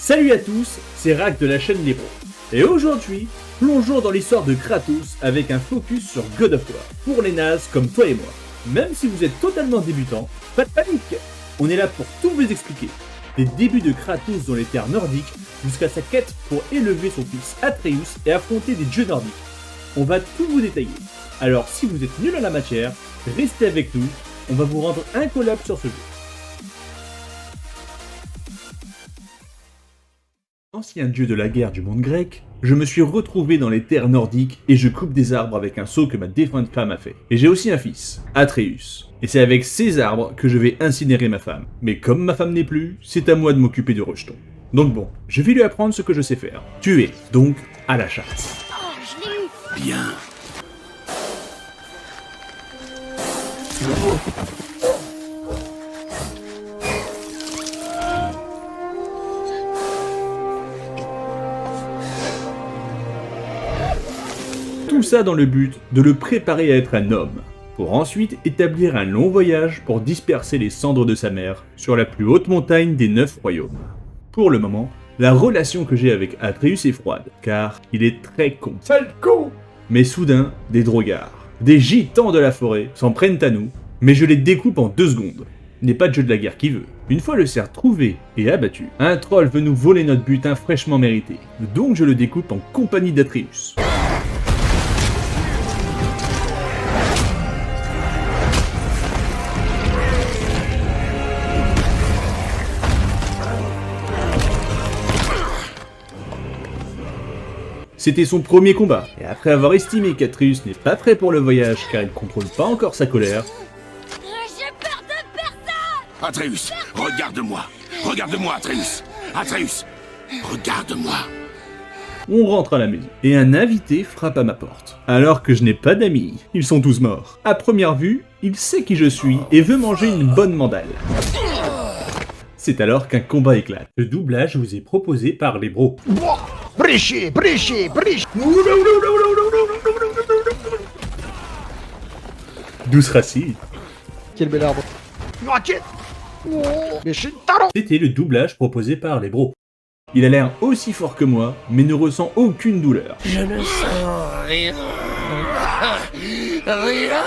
Salut à tous, c'est Rak de la chaîne Les Pros. Et aujourd'hui, plongeons dans l'histoire de Kratos avec un focus sur God of War, pour les nazes comme toi et moi. Même si vous êtes totalement débutant, pas de panique. On est là pour tout vous expliquer. Des débuts de Kratos dans les terres nordiques jusqu'à sa quête pour élever son fils Atreus et affronter des dieux nordiques. On va tout vous détailler. Alors si vous êtes nul en la matière, restez avec nous, on va vous rendre incollable sur ce jeu. Ancien dieu de la guerre du monde grec, je me suis retrouvé dans les terres nordiques et je coupe des arbres avec un seau que ma défunte femme a fait. Et j'ai aussi un fils, Atreus. Et c'est avec ces arbres que je vais incinérer ma femme. Mais comme ma femme n'est plus, c'est à moi de m'occuper du rejeton. Donc bon, je vais lui apprendre ce que je sais faire. Tuer, donc à la chasse. Oh, je l'ai eu. Bien. Tout ça dans le but de le préparer à être un homme, pour ensuite établir un long voyage pour disperser les cendres de sa mère sur la plus haute montagne des 9 royaumes. Pour le moment, la relation que j'ai avec Atreus est froide, car il est très con. Sale con! Mais soudain, des drogards, des gitans de la forêt s'en prennent à nous, mais je les découpe en 2 secondes. N'est pas de jeu de la guerre qui veut. Une fois le cerf trouvé et abattu, un troll veut nous voler notre butin fraîchement mérité, donc je le découpe en compagnie d'Atreus. C'était son premier combat, et après avoir estimé qu'Atreus n'est pas prêt pour le voyage car il contrôle pas encore sa colère, J'ai peur de personne. Atreus, regarde-moi. Regarde-moi, Atreus. Atreus, regarde-moi. on rentre à la maison. Et un invité frappe à ma porte. Alors que je n'ai pas d'amis, ils sont tous morts. À première vue, il sait qui je suis et veut manger une bonne mandale. C'est alors qu'un combat éclate. Le doublage vous est proposé par les bros. Bréché. Douce racine. Quel bel arbre. Mais Shintaro. C'était le doublage proposé par les bros. Il a l'air aussi fort que moi, mais ne ressent aucune douleur. Je ne sens rien. Rien.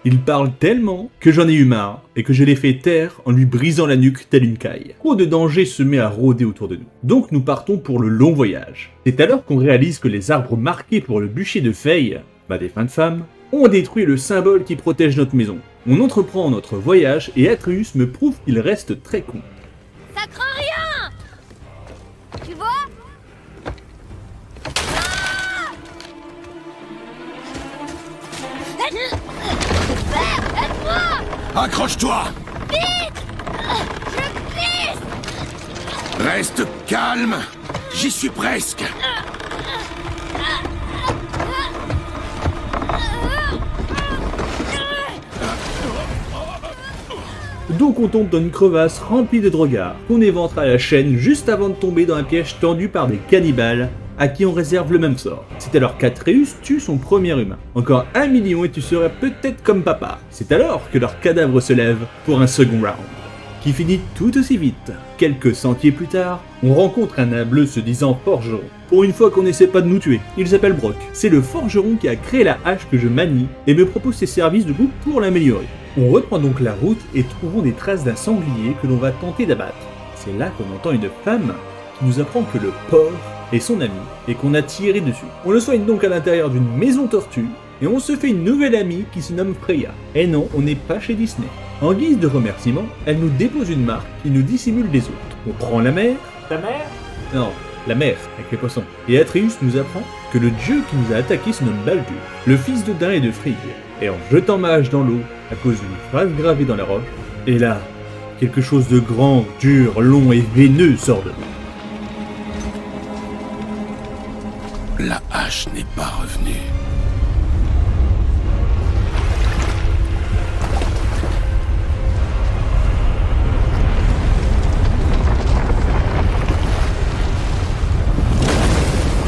Il parle tellement que j'en ai eu marre et que je l'ai fait taire en lui brisant la nuque telle une caille. Trop de danger se met à rôder autour de nous. Donc nous partons pour le long voyage. C'est alors qu'on réalise que les arbres marqués pour le bûcher de Faye, ma défunte femme, ont détruit le symbole qui protège notre maison. On entreprend notre voyage et Atreus me prouve qu'il reste très con. Ça craint rien. Tu vois? Aide-moi. Accroche-toi. Je glisse. Reste calme. J'y suis presque. Donc on tombe dans une crevasse remplie de drogards, qu'on éventre à la chaîne juste avant de tomber dans un piège tendu par des cannibales à qui on réserve le même sort. C'est alors qu'Atreus tue son premier humain. Encore 1 million et tu serais peut-être comme papa. C'est alors que leur cadavre se lève pour un second round, qui finit tout aussi vite. Quelques sentiers plus tard, on rencontre un nain bleu se disant forgeron. Pour une fois qu'on n'essaie pas de nous tuer, il s'appelle Brock. C'est le forgeron qui a créé la hache que je manie et me propose ses services de coup pour l'améliorer. On reprend donc la route et trouvons des traces d'un sanglier que l'on va tenter d'abattre. C'est là qu'on entend une femme qui nous apprend que le porc est son ami et qu'on a tiré dessus. On le soigne donc à l'intérieur d'une maison tortue et on se fait une nouvelle amie qui se nomme Freya. Et non, on n'est pas chez Disney. En guise de remerciement, elle nous dépose une marque qui nous dissimule des autres. On prend la mer. Ta mère? Non, la mer, avec les poissons. Et Atreus nous apprend que le dieu qui nous a attaqué se nomme Baldur, le fils d'Odin et de Frigg. Et en jetant ma hache dans l'eau, à cause d'une phrase gravée dans la roche, et là, quelque chose de grand, dur, long et veineux sort de moi. La hache n'est pas revenue.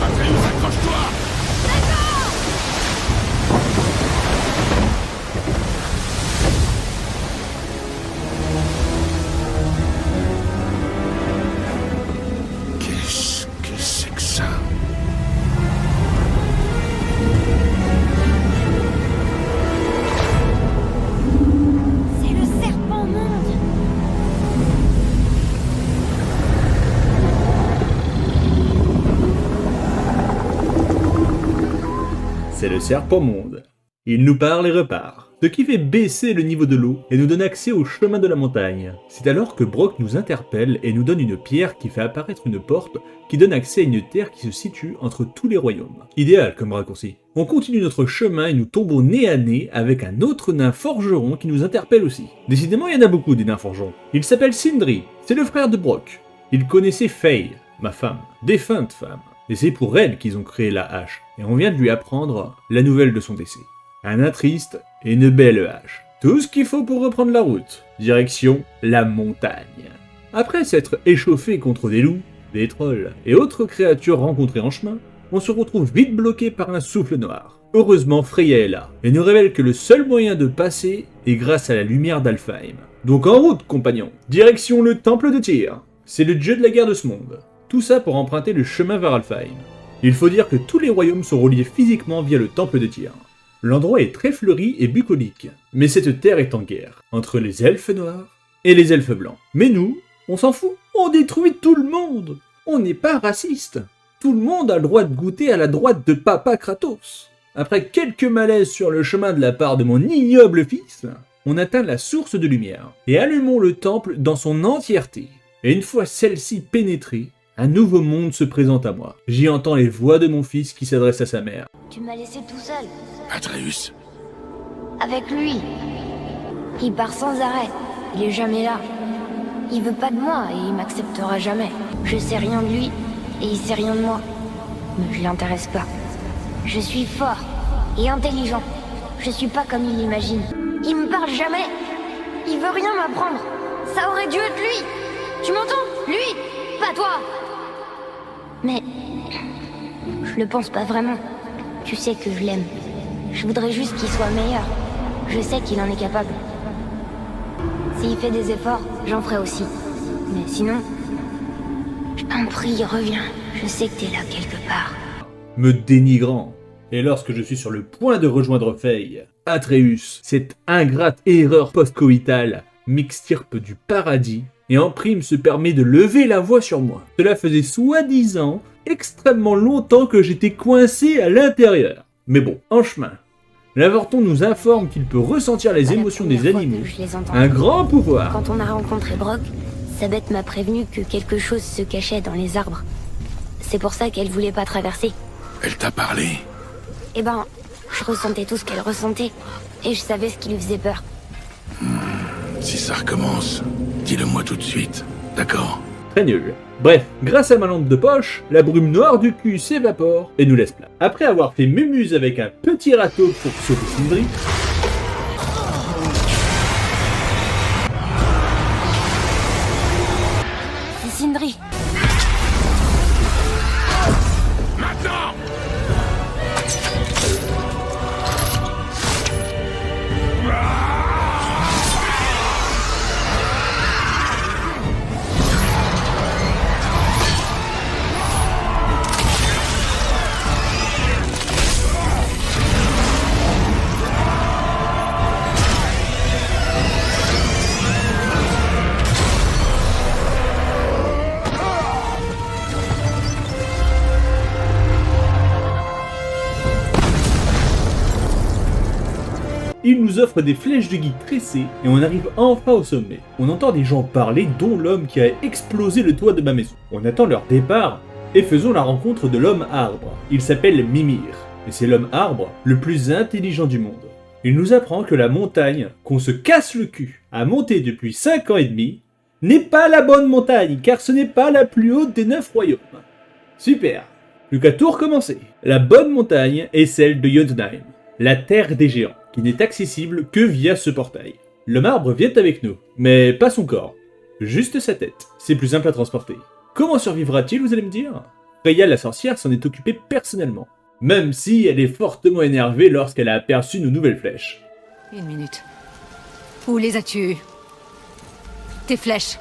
Atreus, accroche-toi. le serpent monde. Il nous parle et repart, ce qui fait baisser le niveau de l'eau et nous donne accès au chemin de la montagne. C'est alors que Brok nous interpelle et nous donne une pierre qui fait apparaître une porte qui donne accès à une terre qui se situe entre tous les royaumes. Idéal comme raccourci. On continue notre chemin et nous tombons nez à nez avec un autre nain forgeron qui nous interpelle aussi. Décidément, il y en a beaucoup des nains forgerons. Il s'appelle Sindri, c'est le frère de Brok. Il connaissait Faye, ma femme, défunte femme. Et c'est pour elle qu'ils ont créé la hache. Et on vient de lui apprendre la nouvelle de son décès. Un nain triste et une belle hache. Tout ce qu'il faut pour reprendre la route. Direction la montagne. Après s'être échauffé contre des loups, des trolls et autres créatures rencontrées en chemin, on se retrouve vite bloqué par un souffle noir. Heureusement, Freya est là et nous révèle que le seul moyen de passer est grâce à la lumière d'Alfheim. Donc en route, compagnons. Direction le temple de Tyr. C'est le dieu de la guerre de ce monde. Tout ça pour emprunter le chemin vers Alfheim. Il faut dire que tous les royaumes sont reliés physiquement via le temple de Tyr. L'endroit est très fleuri et bucolique, mais cette terre est en guerre, entre les elfes noirs et les elfes blancs. Mais nous, on s'en fout, on détruit tout le monde. On n'est pas raciste. Tout le monde a le droit de goûter à la droite de Papa Kratos. Après quelques malaises sur le chemin de la part de mon ignoble fils, on atteint la source de lumière, et allumons le temple dans son entièreté. Et une fois celle-ci pénétrée, un nouveau monde se présente à moi. J'y entends les voix de mon fils qui s'adressent à sa mère. Tu m'as laissé tout seul. Atreus, Avec lui. Il part sans arrêt. Il est jamais là. Il veut pas de moi et il m'acceptera jamais. Je sais rien de lui et il sait rien de moi. Mais je l'intéresse pas. Je suis fort et intelligent. Je suis pas comme il l'imagine. Il me parle jamais. Il veut rien m'apprendre. Ça aurait dû être lui. Tu m'entends? Lui, pas toi. Mais je le pense pas vraiment. Tu sais que je l'aime. Je voudrais juste qu'il soit meilleur. Je sais qu'il en est capable. S'il fait des efforts, j'en ferai aussi. Mais sinon, je t'en prie, reviens. Je sais que t'es là quelque part. Me dénigrant. Et lorsque je suis sur le point de rejoindre Faye, Atreus, cette ingrate erreur post-coïtale, m'extirpe du paradis et en prime se permet de lever la voix sur moi. Cela faisait soi-disant extrêmement longtemps que j'étais coincé à l'intérieur. Mais bon, en chemin, l'avorton nous informe qu'il peut ressentir les émotions des animaux. Un grand pouvoir. Quand on a rencontré Brok, sa bête m'a prévenu que quelque chose se cachait dans les arbres. C'est pour ça qu'elle voulait pas traverser. elle t'a parlé. Eh ben, je ressentais tout ce qu'elle ressentait, et je savais ce qui lui faisait peur. Si ça recommence, dis-le-moi tout de suite, d'accord? Très nul. Bref, grâce à ma lampe de poche, la brume noire du cul s'évapore et nous laisse place. Après avoir fait mémuse avec un petit râteau pour sauver Sindri, C'est Sindri. Maintenant! il nous offre des flèches de guide tressées et on arrive enfin au sommet. On entend des gens parler, dont l'homme qui a explosé le toit de ma maison. On attend leur départ et faisons la rencontre de l'homme arbre. Il s'appelle Mimir et c'est l'homme arbre le plus intelligent du monde. Il nous apprend que la montagne, qu'on se casse le cul à monter depuis 5 ans et demi, n'est pas la bonne montagne car ce n'est pas la plus haute des 9 royaumes. Super. Plus qu'à tout recommencer. La bonne montagne est celle de Jotunheim, la terre des géants, qui n'est accessible que via ce portail. Le marbre vient avec nous, mais pas son corps, juste sa tête. C'est plus simple à transporter. Comment survivra-t-il, vous allez me dire? Freya la sorcière s'en est occupée personnellement, même si elle est fortement énervée lorsqu'elle a aperçu nos nouvelles flèches. Une minute. Où les as-tu eues? Tes flèches.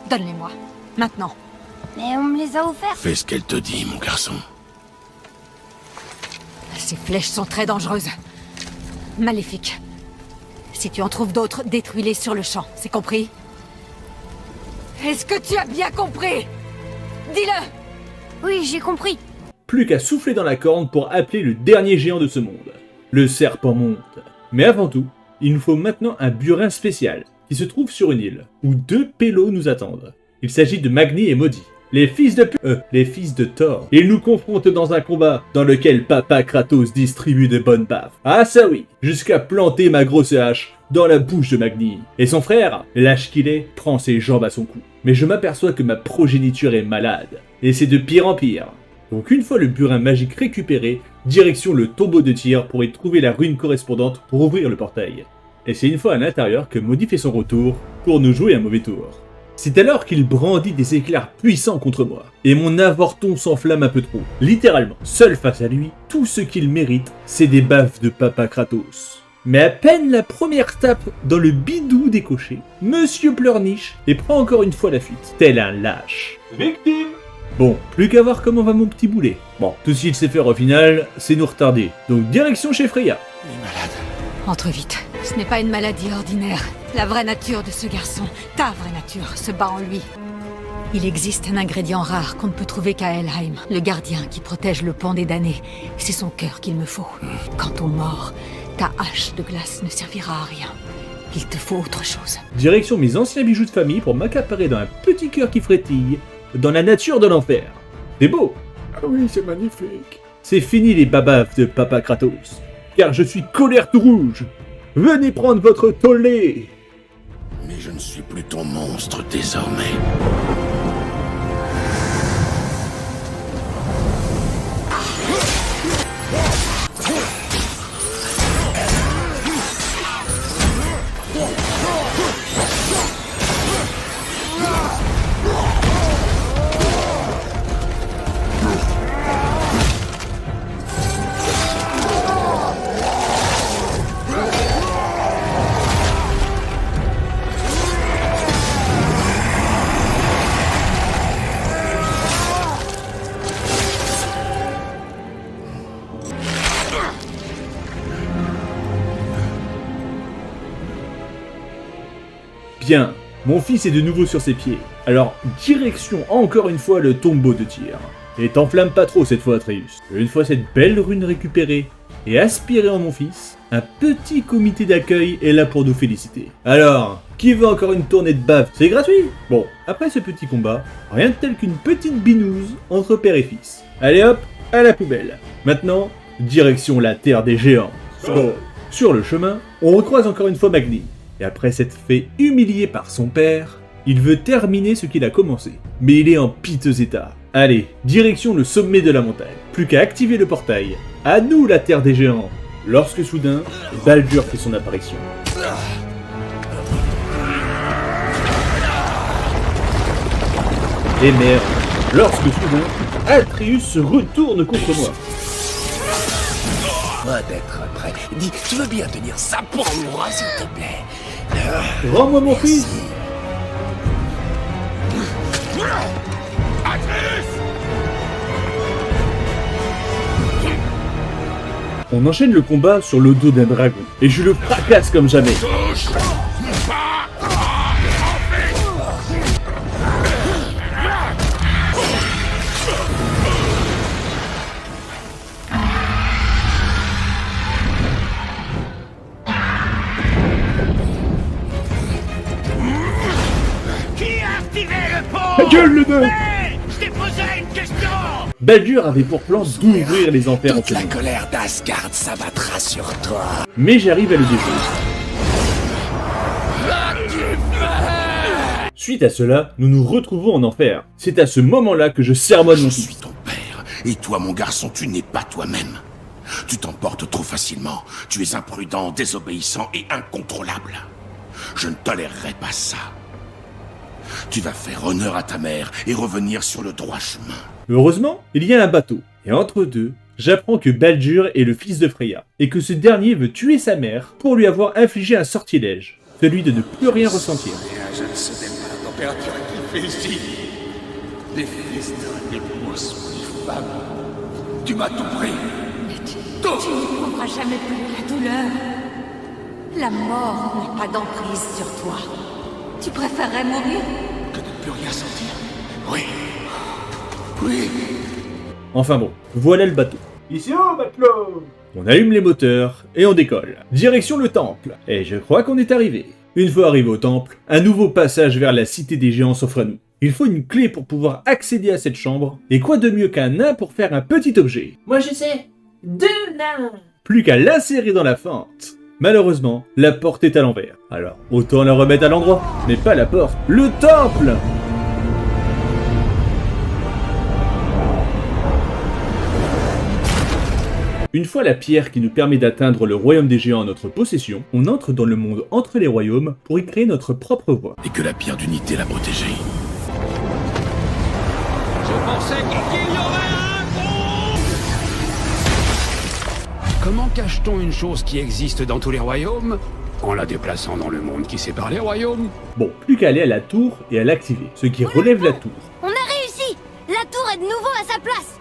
Donne-les-moi. Maintenant. Mais on me les a offertes. Fais ce qu'elle te dit, mon garçon. Ces flèches sont très dangereuses. Maléfiques. Si tu en trouves d'autres, détruis-les sur le champ, c'est compris? Est-ce que tu as bien compris? Dis-le! Oui, j'ai compris. plus qu'à souffler dans la corne pour appeler le dernier géant de ce monde. Le serpent monte. Mais avant tout, il nous faut maintenant un burin spécial, qui se trouve sur une île, où 2 pélos nous attendent. Il s'agit de Magni et Maudit, les fils de Thor. Ils nous confrontent dans un combat dans lequel Papa Kratos distribue de bonnes baffes. Ah ça oui, jusqu'à planter ma grosse hache dans la bouche de Magni. Et son frère, lâche qu'il est, prend ses jambes à son cou. Mais je m'aperçois que ma progéniture est malade, et c'est de pire en pire. Donc une fois le burin magique récupéré, direction le tombeau de Tyr pour y trouver la rune correspondante pour ouvrir le portail. Et c'est une fois à l'intérieur que Maudit fait son retour pour nous jouer un mauvais tour. C'est alors qu'il brandit des éclairs puissants contre moi, et mon avorton s'enflamme un peu trop. Littéralement, seul face à lui, tout ce qu'il mérite, c'est des baffes de Papa Kratos. Mais à peine la première tape dans le bidou décoché, Monsieur pleurniche et prend encore une fois la fuite, tel un lâche. Victime! Bon, plus qu'à voir comment va mon petit boulet. Bon, tout ce qu'il sait faire au final, c'est nous retarder. Donc direction chez Freya. Il est malade. Entre vite. Ce n'est pas une maladie ordinaire. La vraie nature de ce garçon, ta vraie nature, se bat en lui. Il existe un ingrédient rare qu'on ne peut trouver qu'à Helheim. Le gardien qui protège le pont des damnés. C'est son cœur qu'il me faut. Quant aux morts, ta hache de glace ne servira à rien. Il te faut autre chose. Direction mes anciens bijoux de famille pour m'accaparer dans un petit cœur qui frétille, dans la nature de l'enfer. C'est beau. Ah oui, c'est magnifique. C'est fini les babaves de Papa Kratos, car je suis colère tout rouge. Venez prendre votre tollé. Mais je ne suis plus ton monstre désormais. Bien, mon fils est de nouveau sur ses pieds. Alors, direction encore une fois le tombeau de Tyr. Et t'enflamme pas trop cette fois, Atreus. Une fois cette belle rune récupérée et aspirée en mon fils, un petit comité d'accueil est là pour nous féliciter. Alors, qui veut encore une tournée de bave? C'est gratuit. Bon, après ce petit combat, rien de tel qu'une petite binouse entre père et fils. Allez hop, à la poubelle. Maintenant, direction la terre des géants. Bon, sur le chemin, on recroise encore une fois Magni. Et après s'être fait humilier par son père, il veut terminer ce qu'il a commencé. Mais il est en piteux état. Allez, direction le sommet de la montagne. Plus qu'à activer le portail. À nous la terre des géants. Lorsque soudain, Baldur fait son apparition. Et merde, lorsque soudain, Atreus se retourne contre moi. Loin d'être prêt. Dis, tu veux bien tenir ça pour moi, s'il te plaît? Rends-moi mon fils. On enchaîne le combat sur le dos d'un dragon, et je le fracasse comme jamais. Gueule le nain! Je t'ai posé une question! Baldur avait pour plan d'ouvrir les enfers en Toute la commun. colère d'Asgard s'abattra sur toi. Mais j'arrive à le déjouer. Suite à cela, nous nous retrouvons en enfer. C'est à ce moment-là que je sermonne mon Je suis fils. ton père, et toi, mon garçon, tu n'es pas toi-même. Tu t'emportes trop facilement. Tu es imprudent, désobéissant et incontrôlable. Je ne tolérerai pas ça. Tu vas faire honneur à ta mère et revenir sur le droit chemin. Heureusement, il y a un bateau. Et entre deux, j'apprends que Baldur est le fils de Freya, et que ce dernier veut tuer sa mère pour lui avoir infligé un sortilège, celui de ne plus rien ressentir. Je ne sais même pas la température qu'il fait ici. Des festins, des poissons, des femmes. Tu m'as tout pris. Tu n'éprouveras jamais plus la douleur. La mort n'a pas d'emprise sur toi. Tu préférerais mourir? Que de ne plus rien sentir. Oui. Oui. Enfin bon, voilà le bateau. Ici où, matelot? On allume les moteurs et on décolle. Direction le temple. Et je crois qu'on est arrivé. Une fois arrivé au temple, un nouveau passage vers la cité des géants s'offre à nous. Il faut une clé pour pouvoir accéder à cette chambre, et quoi de mieux qu'un nain pour faire un petit objet? Moi je sais. 2 nains. Plus qu'à l'insérer dans la fente. Malheureusement, la porte est à l'envers. Alors, autant la remettre à l'endroit, mais pas la porte, le temple! Une fois la pierre qui nous permet d'atteindre le royaume des géants en notre possession, on entre dans le monde entre les royaumes pour y créer notre propre voie. Et que la pierre d'unité l'a protégée. Je pensais qu'il y aurait un gros... Comment cache-t-on une chose qui existe dans tous les royaumes en la déplaçant dans le monde qui sépare les royaumes? Bon, plus qu'à aller à la tour et à l'activer, ce qui relève la tour. On a réussi! La tour est de nouveau à sa place!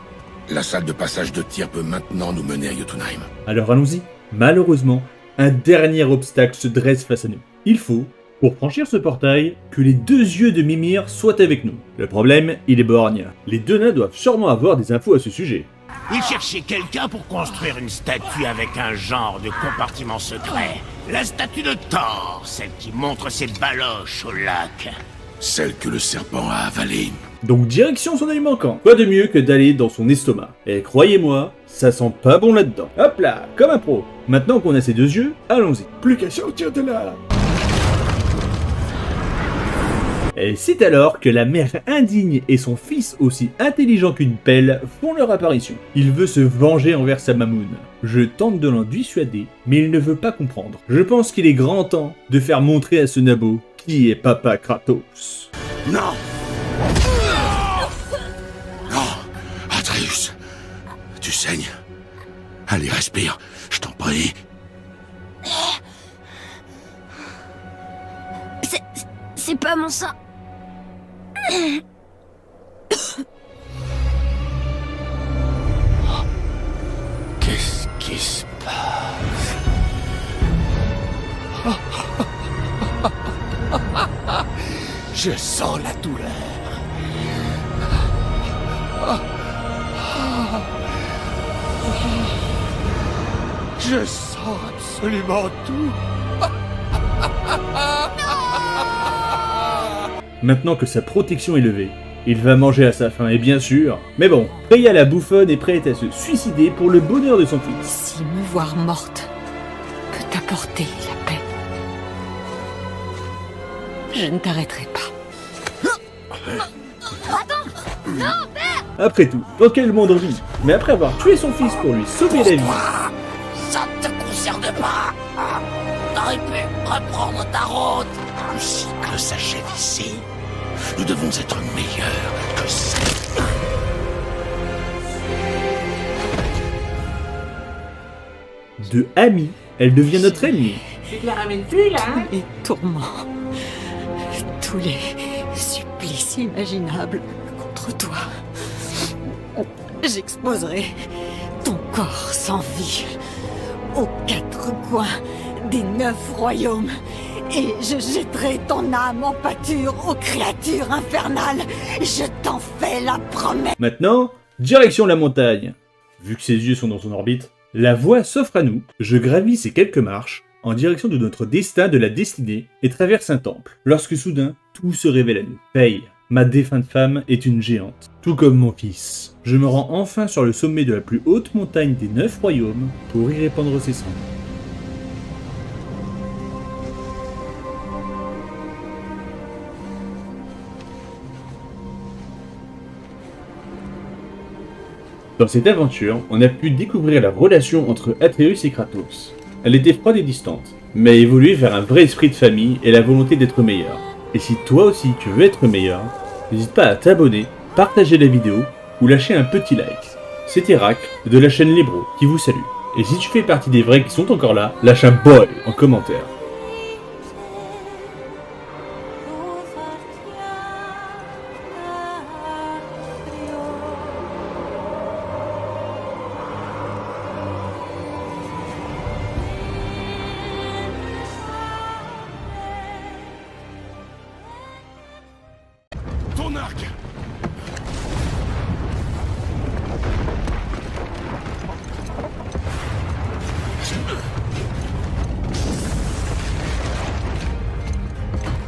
La salle de passage de tir peut maintenant nous mener à Jotunheim. Alors allons-y. Malheureusement, un dernier obstacle se dresse face à nous. Il faut, pour franchir ce portail, que les 2 yeux de Mimir soient avec nous. Le problème, il est borgne. Les 2 nains doivent sûrement avoir des infos à ce sujet. Il cherchait quelqu'un pour construire une statue avec un genre de compartiment secret. La statue de Thor, celle qui montre ses baloches au lac. Celle que le serpent a avalée. Donc direction son œil manquant. Quoi de mieux que d'aller dans son estomac. Et croyez-moi, ça sent pas bon là-dedans. Hop là, comme un pro. Maintenant qu'on a ces 2 yeux, allons-y. Plus qu'à sortir de là. Et c'est alors que la mère indigne et son fils aussi intelligent qu'une pelle font leur apparition. Il veut se venger envers sa mamoune. Je tente de l'en dissuader, mais il ne veut pas comprendre. Je pense qu'il est grand temps de faire montrer à ce nabo qui est Papa Kratos. Non! Non! Atreus! Tu saignes? Allez, respire, je t'en prie. C'est pas mon sang. Qu'est-ce qui se passe? Je sens la douleur. Je sens absolument tout. Maintenant que sa protection est levée, il va manger à sa faim et bien sûr, mais bon, Freya la bouffonne est prête à se suicider pour le bonheur de son fils. Si me voir morte peut t'apporter la paix, je ne t'arrêterai pas. Après tout, dans quel monde on vit? Mais après avoir tué son fils pour lui sauver la vie, Ça ne te concerne pas. T'aurais pu reprendre ta route. Le cycle s'achève ici. Nous devons être meilleurs que ça. de amie, elle devient notre ennemie. Tu te la ramènes plus là, hein? Les tourments, tous les supplices imaginables contre toi. J'exposerai ton corps sans vie aux 4 coins des 9 royaumes et je jetterai ton âme en pâture aux créatures infernales. Je t'en fais la promesse. Maintenant, direction la montagne. Vu que ses yeux sont dans son orbite, la voie s'offre à nous. Je gravis ces quelques marches en direction de notre destin de la destinée et traverse un temple. Lorsque soudain, tout se révèle à nous. Faye, ma défunte femme, est une géante, tout comme mon fils. Je me rends enfin sur le sommet de la plus haute montagne des 9 royaumes pour y répandre ses cendres. Dans cette aventure, on a pu découvrir la relation entre Atreus et Kratos. Elle était froide et distante, mais a évolué vers un vrai esprit de famille et la volonté d'être meilleur. Et si toi aussi tu veux être meilleur, n'hésite pas à t'abonner, partager la vidéo ou lâcher un petit like. C'était Rack de la chaîne Lebro qui vous salue. Et si tu fais partie des vrais qui sont encore là, lâche un boy en commentaire. Ton arc!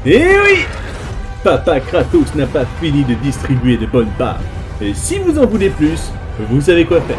Eh oui! Papa Kratos n'a pas fini de distribuer de bonnes barres. Et si vous en voulez plus, vous savez quoi faire.